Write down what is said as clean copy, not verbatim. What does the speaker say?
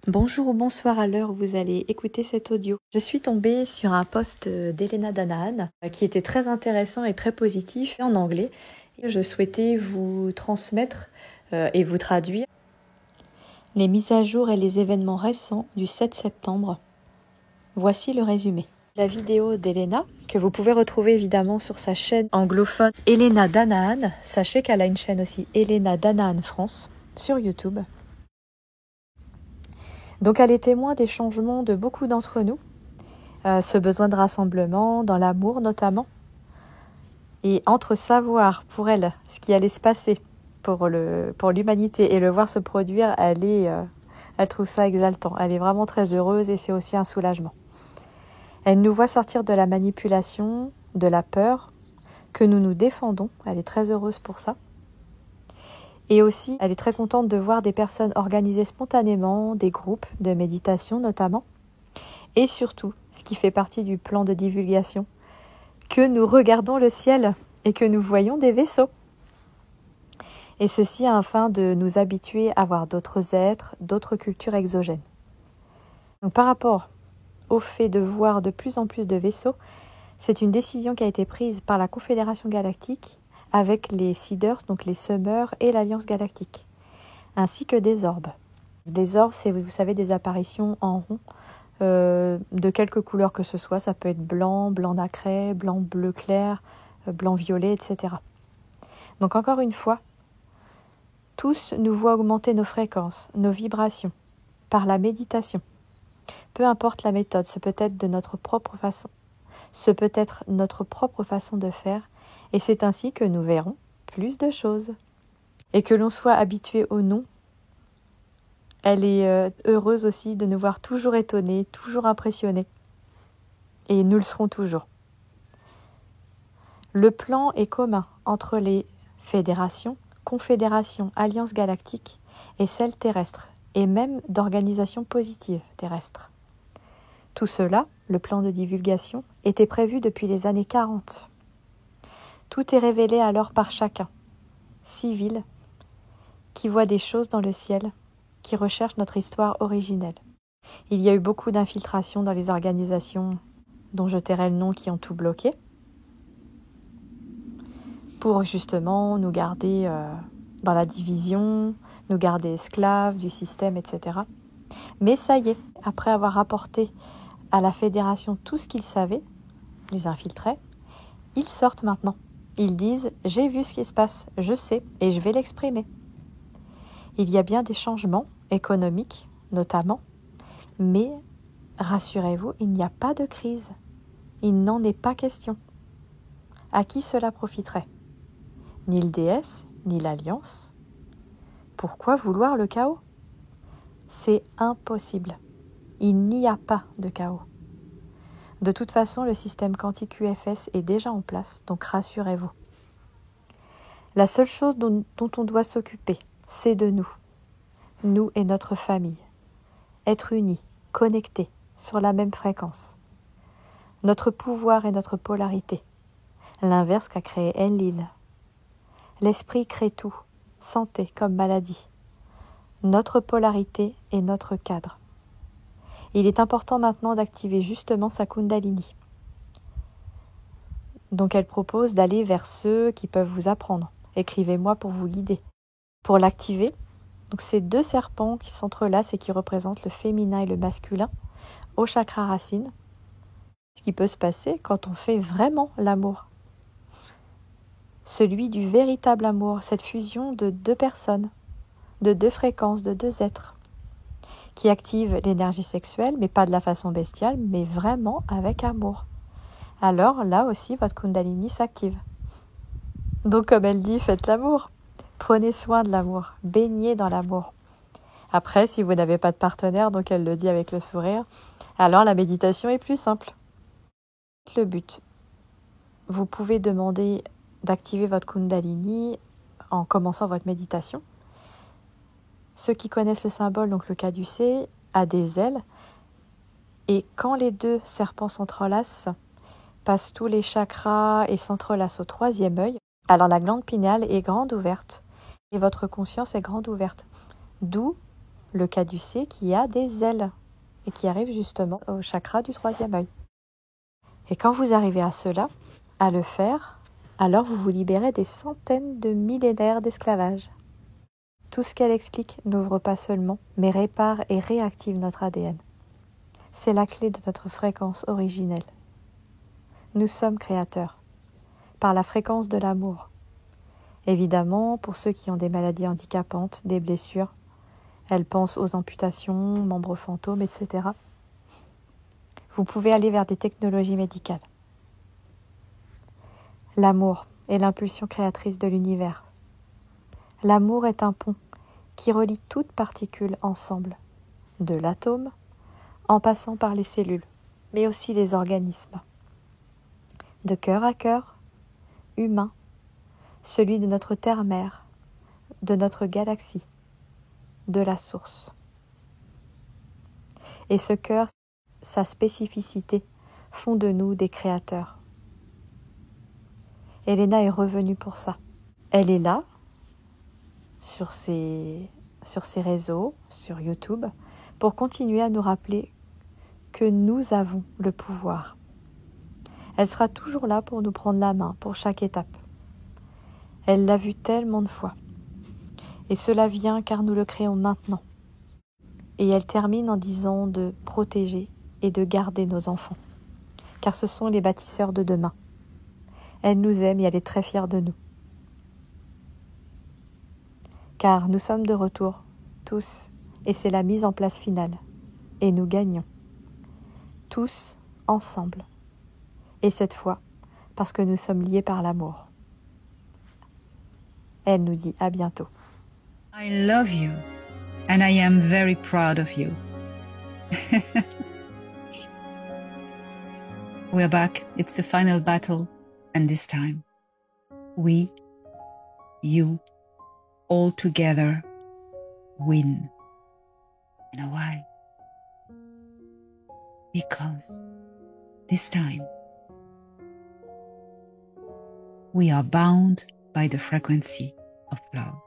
Bonjour ou bonsoir à l'heure où vous allez écouter cet audio. Je suis tombée sur un post d'Elena Danaan qui était très intéressant et très positif en anglais. Je souhaitais vous transmettre et vous traduire les mises à jour et les événements récents du 7 septembre. Voici le résumé. La vidéo d'Elena, que vous pouvez retrouver évidemment sur sa chaîne anglophone Elena Danaan. Sachez qu'elle a une chaîne aussi, Elena Danaan France, sur YouTube. Donc elle est témoin des changements de beaucoup d'entre nous, ce besoin de rassemblement, dans l'amour notamment. Et entre savoir pour elle ce qui allait se passer pour l'humanité et le voir se produire, elle trouve ça exaltant. Elle est vraiment très heureuse et c'est aussi un soulagement. Elle nous voit sortir de la manipulation, de la peur, que nous nous défendons. Elle est très heureuse pour ça. Et aussi, elle est très contente de voir des personnes organiser spontanément, des groupes de méditation notamment. Et surtout, ce qui fait partie du plan de divulgation, que nous regardons le ciel et que nous voyons des vaisseaux. Et ceci afin de nous habituer à voir d'autres êtres, d'autres cultures exogènes. Donc, par rapport au fait de voir de plus en plus de vaisseaux, c'est une décision qui a été prise par la Confédération Galactique avec les Seeders, donc les Semeurs et l'Alliance Galactique, ainsi que des orbes. Des orbes, c'est, vous savez, des apparitions en rond, de quelque couleur que ce soit. Ça peut être blanc, blanc nacré, blanc bleu clair, blanc violet, etc. Donc encore une fois, tous nous voient augmenter nos fréquences, nos vibrations, par la méditation. Peu importe la méthode, ce peut être notre propre façon de faire, et c'est ainsi que nous verrons plus de choses. Et que l'on soit habitué ou non, elle est heureuse aussi de nous voir toujours étonnés, toujours impressionnés. Et nous le serons toujours. Le plan est commun entre les fédérations, confédérations, alliances galactiques et celles terrestres, et même d'organisations positives terrestres. Tout cela, le plan de divulgation, était prévu depuis les années 40. Tout est révélé alors par chacun, civil, qui voit des choses dans le ciel, qui recherche notre histoire originelle. Il y a eu beaucoup d'infiltrations dans les organisations dont je tairai le nom qui ont tout bloqué, pour justement nous garder dans la division, nous garder esclaves du système, etc. Mais ça y est, après avoir apporté à la fédération tout ce qu'ils savaient, les infiltrés, ils sortent maintenant. Ils disent « j'ai vu ce qui se passe, je sais et je vais l'exprimer ». Il y a bien des changements économiques, notamment, mais rassurez-vous, il n'y a pas de crise. Il n'en est pas question. À qui cela profiterait ? Ni le DS, ni l'Alliance. Pourquoi vouloir le chaos ? C'est impossible. Il n'y a pas de chaos. De toute façon, le système quantique UFS est déjà en place, donc rassurez-vous. La seule chose dont on doit s'occuper, c'est de nous. Nous et notre famille. Être unis, connectés, sur la même fréquence. Notre pouvoir et notre polarité. L'inverse qu'a créé Enlil. L'esprit crée tout, santé comme maladie. Notre polarité est notre cadre. Il est important maintenant d'activer justement sa Kundalini. Donc elle propose d'aller vers ceux qui peuvent vous apprendre. Écrivez-moi pour vous guider. Pour l'activer, donc c'est deux serpents qui s'entrelacent et qui représentent le féminin et le masculin au chakra racine. Ce qui peut se passer quand on fait vraiment l'amour. Celui du véritable amour, cette fusion de deux personnes, de deux fréquences, de deux êtres, qui active l'énergie sexuelle, mais pas de la façon bestiale, mais vraiment avec amour. Alors là aussi, votre Kundalini s'active. Donc comme elle dit, faites l'amour. Prenez soin de l'amour, baignez dans l'amour. Après, si vous n'avez pas de partenaire, donc elle le dit avec le sourire, alors la méditation est plus simple. Le but, vous pouvez demander d'activer votre Kundalini en commençant votre méditation. Ceux qui connaissent le symbole, donc le caducée, a des ailes. Et quand les deux serpents s'entrelacent, passent tous les chakras et s'entrelacent au troisième œil, alors la glande pinéale est grande ouverte et votre conscience est grande ouverte. D'où le caducée qui a des ailes et qui arrive justement au chakra du troisième œil. Et quand vous arrivez à cela, à le faire, alors vous vous libérez des centaines de millénaires d'esclavage. Tout ce qu'elle explique n'ouvre pas seulement, mais répare et réactive notre ADN. C'est la clé de notre fréquence originelle. Nous sommes créateurs, par la fréquence de l'amour. Évidemment, pour ceux qui ont des maladies handicapantes, des blessures, elles pensent aux amputations, membres fantômes, etc. Vous pouvez aller vers des technologies médicales. L'amour est l'impulsion créatrice de l'univers. L'amour est un pont qui relie toutes particules ensemble, de l'atome en passant par les cellules, mais aussi les organismes. De cœur à cœur, humain, celui de notre terre-mère, de notre galaxie, de la source. Et ce cœur, sa spécificité, font de nous des créateurs. Elena est revenue pour ça. Elle est là, sur ses réseaux, sur YouTube, pour continuer à nous rappeler que nous avons le pouvoir. Elle sera toujours là pour nous prendre la main pour chaque étape. Elle l'a vu tellement de fois. Et cela vient car nous le créons maintenant. Et elle termine en disant de protéger et de garder nos enfants, car ce sont les bâtisseurs de demain. Elle nous aime et elle est très fière de nous. Car nous sommes de retour, tous, et c'est la mise en place finale. Et nous gagnons. Tous, ensemble. Et cette fois, parce que nous sommes liés par l'amour. Elle nous dit à bientôt. I love you, and I am very proud of you. We're back. It's the final battle, and this time, we, you, all together, win. You know why? Because this time, we are bound by the frequency of love.